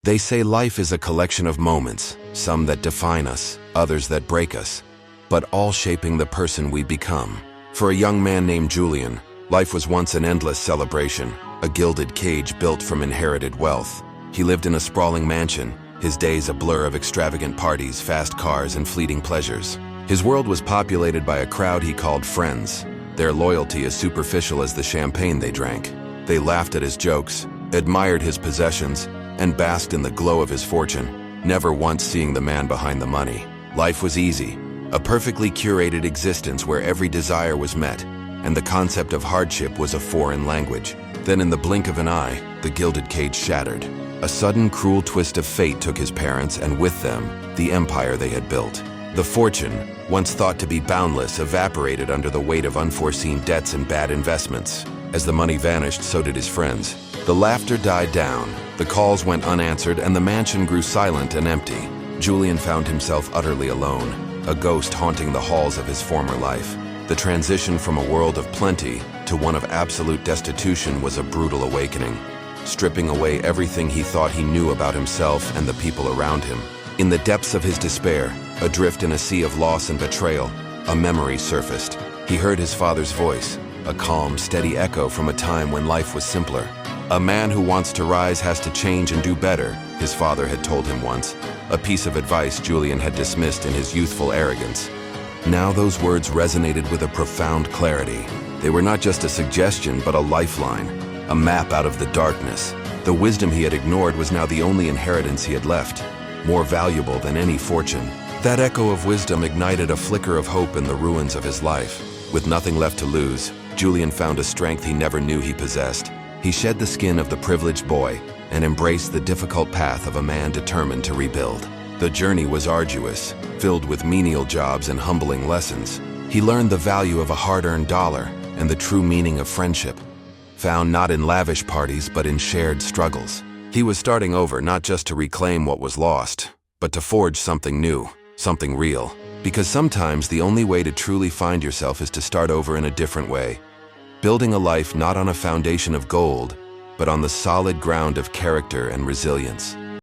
They say life is a collection of moments, some that define us, others that break us, but all shaping the person we become. For a young man named Julian, life was once an endless celebration, a gilded cage built from inherited wealth. He lived in a sprawling mansion, his days a blur of extravagant parties, fast cars, and fleeting pleasures. His world was populated by a crowd he called friends, their loyalty as superficial as the champagne they drank. They laughed at his jokes, admired his possessions, and basked in the glow of his fortune, never once seeing the man behind the money. Life was easy, a perfectly curated existence where every desire was met, and the concept of hardship was a foreign language. Then in the blink of an eye, the gilded cage shattered. A sudden, cruel twist of fate took his parents, and with them, the empire they had built. The fortune, once thought to be boundless, evaporated under the weight of unforeseen debts and bad investments. As the money vanished, so did his friends. The laughter died down, the calls went unanswered, and the mansion grew silent and empty. Julian found himself utterly alone, a ghost haunting the halls of his former life. The transition from a world of plenty to one of absolute destitution was a brutal awakening, stripping away everything he thought he knew about himself and the people around him. In the depths of his despair, adrift in a sea of loss and betrayal, a memory surfaced. He heard his father's voice, a calm, steady echo from a time when life was simpler. "A man who wants to rise has to change and do better," his father had told him once, a piece of advice Julian had dismissed in his youthful arrogance. Now those words resonated with a profound clarity. They were not just a suggestion, but a lifeline, a map out of the darkness. The wisdom he had ignored was now the only inheritance he had left, more valuable than any fortune. That echo of wisdom ignited a flicker of hope in the ruins of his life. With nothing left to lose, Julian found a strength he never knew he possessed. He shed the skin of the privileged boy and embraced the difficult path of a man determined to rebuild. The journey was arduous, filled with menial jobs and humbling lessons. He learned the value of a hard-earned dollar and the true meaning of friendship, found not in lavish parties but in shared struggles. He was starting over, not just to reclaim what was lost, but to forge something new, something real. Because sometimes the only way to truly find yourself is to start over in a different way, building a life not on a foundation of gold, but on the solid ground of character and resilience.